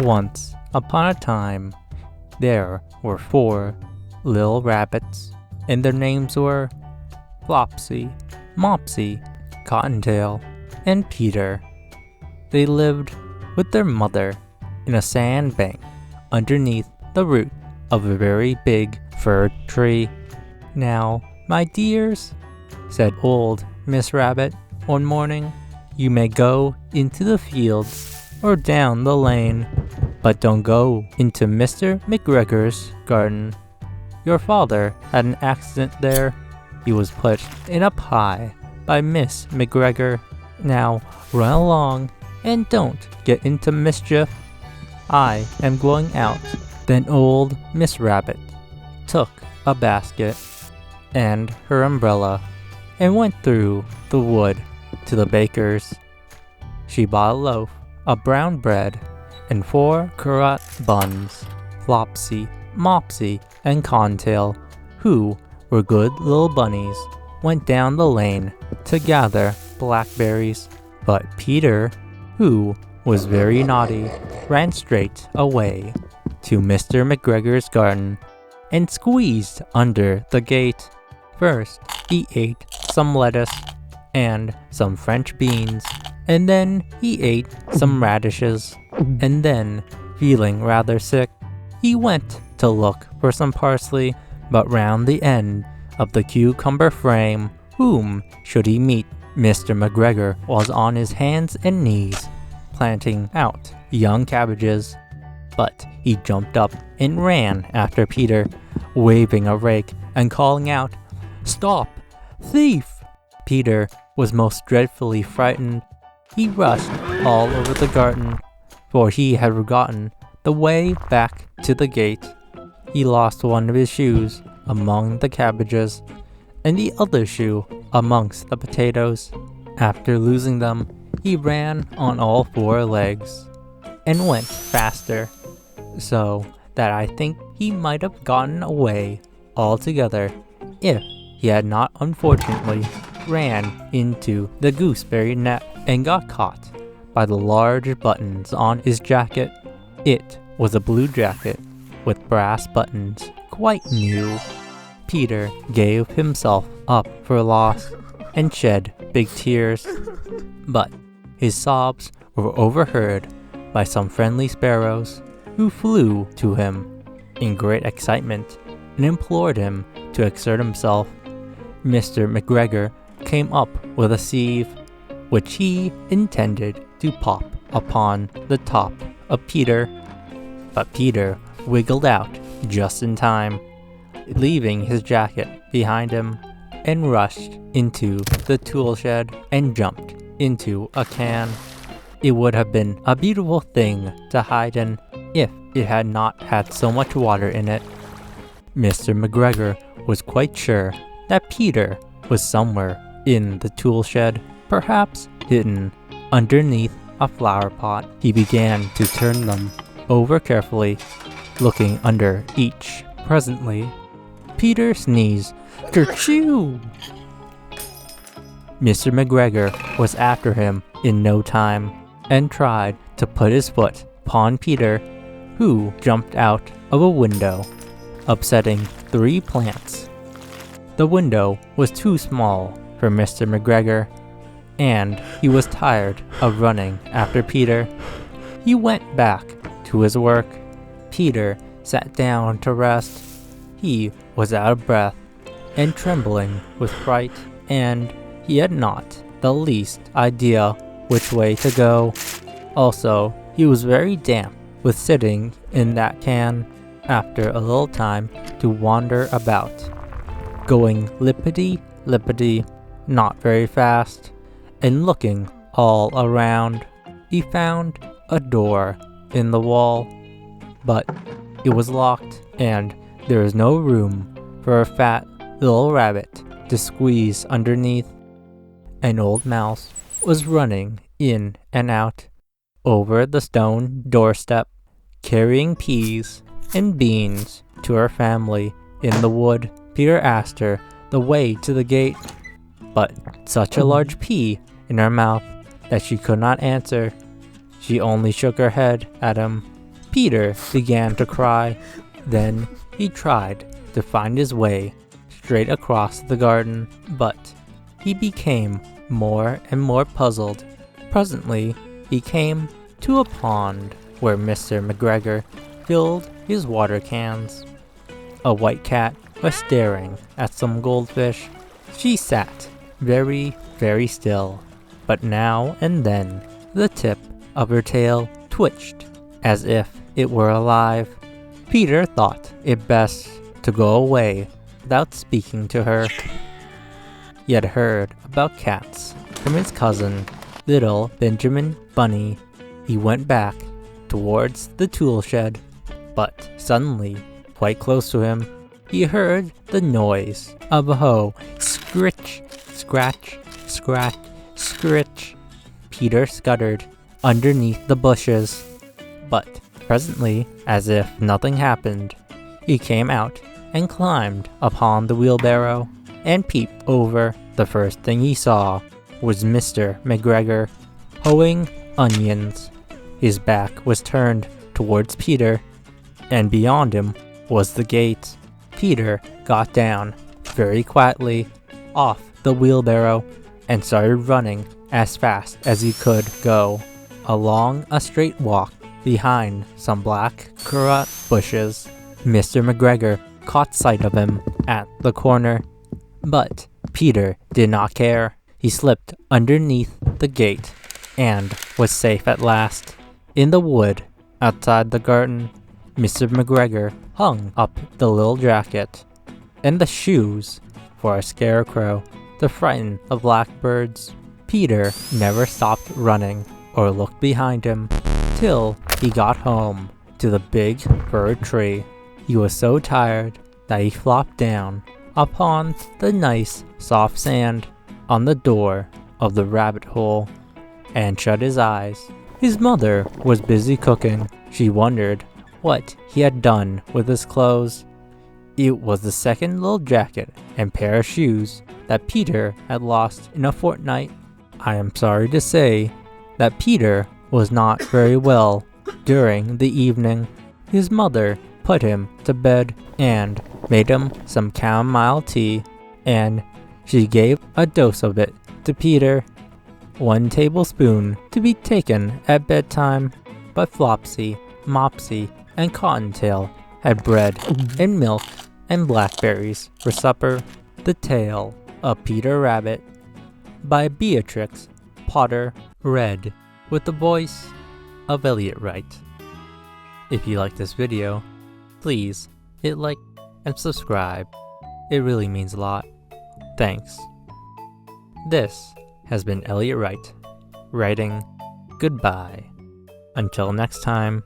Once upon a time, there were 4 little rabbits, and their names were Flopsy, Mopsy, Cottontail, and Peter. They lived with their mother in a sandbank underneath the root of a very big fir tree. "Now, my dears," said old Miss Rabbit one morning, "you may go into the fields or down the lane, but don't go into Mr. McGregor's garden. Your father had an accident there. He was put in a pie by Miss McGregor. Now run along and don't get into mischief. I am going out." Then old Miss Rabbit took a basket and her umbrella and went through the wood to the baker's. She bought a loaf of brown bread and 4 currant buns. Flopsy, Mopsy, and Cottontail, who were good little bunnies, went down the lane to gather blackberries. But Peter, who was very naughty, ran straight away to Mr. McGregor's garden and squeezed under the gate. First, he ate some lettuce and some French beans, and then he ate some radishes, and then, feeling rather sick, he went to look for some parsley, but round the end of the cucumber frame, whom should he meet? Mr. McGregor was on his hands and knees, planting out young cabbages, but he jumped up and ran after Peter, waving a rake and calling out, "Stop! Thief!" Peter was most dreadfully frightened. He rushed all over the garden, for he had forgotten the way back to the gate. He lost one of his shoes among the cabbages, and the other shoe amongst the potatoes. After losing them, he ran on all 4 legs, and went faster, so that I think he might have gotten away altogether if he had not unfortunately ran into the gooseberry net and got caught by the large buttons on his jacket. It was a blue jacket with brass buttons, quite new. Peter gave himself up for lost and shed big tears, but his sobs were overheard by some friendly sparrows, who flew to him in great excitement and implored him to exert himself. Mr. McGregor came up with a sieve, which he intended to pop upon the top of Peter, but Peter wiggled out just in time, leaving his jacket behind him, and rushed into the tool shed and jumped into a can. It would have been a beautiful thing to hide in if it had not had so much water in it. Mr. McGregor was quite sure that Peter was somewhere in the tool shed, perhaps hidden underneath a flower pot. He began to turn them over carefully, looking under each. Presently, Peter sneezed, "Kerchoo!" Mr. McGregor was after him in no time, and tried to put his foot upon Peter, who jumped out of a window, upsetting 3 plants. The window was too small for Mr. McGregor, and he was tired of running after Peter. He went back to his work. Peter sat down to rest. He was out of breath and trembling with fright, and he had not the least idea which way to go. Also, he was very damp with sitting in that can after a little time to wander about, going lippity-lippity, not very fast, and looking all around. He found a door in the wall, but it was locked, and there was no room for a fat little rabbit to squeeze underneath. An old mouse was running in and out over the stone doorstep, carrying peas and beans to her family in the wood. Peter asked her the way to the gate, but such a large pea in her mouth that she could not answer. She only shook her head at him. Peter began to cry. Then he tried to find his way straight across the garden, but he became more and more puzzled. Presently, he came to a pond where Mr. McGregor filled his water cans. A white cat was staring at some goldfish. She sat very, very still, but now and then the tip of her tail twitched as if it were alive. Peter thought it best to go away without speaking to her. He had heard about cats from his cousin, little Benjamin Bunny. He went back towards the tool shed, but suddenly, quite close to him, he heard the noise of a hoe. Scritch, scratch, scratch, scritch. Peter scuttered underneath the bushes, but presently, as if nothing happened, he came out and climbed upon the wheelbarrow and peeped over. The first thing he saw was Mr. McGregor hoeing onions. His back was turned towards Peter, and beyond him was the gate. Peter got down very quietly off the wheelbarrow and started running as fast as he could go along a straight walk behind some black currant bushes. Mr. McGregor caught sight of him at the corner, but Peter did not care. He slipped underneath the gate and was safe at last. In the wood outside the garden, Mr. McGregor hung up the little jacket and the shoes for a scarecrow to frighten the blackbirds. Peter never stopped running or looked behind him till he got home to the big fir tree. He was so tired that he flopped down upon the nice soft sand on the door of the rabbit hole and shut his eyes. His mother was busy cooking. She wondered what he had done with his clothes. It was the second little jacket and pair of shoes that Peter had lost in a fortnight. I am sorry to say that Peter was not very well during the evening. His mother put him to bed and made him some chamomile tea, and she gave a dose of it to Peter, 1 tablespoon to be taken at bedtime. But Flopsy, Mopsy, and Cottontail had bread and milk and blackberries for supper. The Tale of Peter Rabbit by Beatrix Potter, read with the voice of Eliot Rite. If you like this video, please hit like and subscribe. It really means a lot. Thanks. This has been Eliot Rite, writing goodbye. Until next time.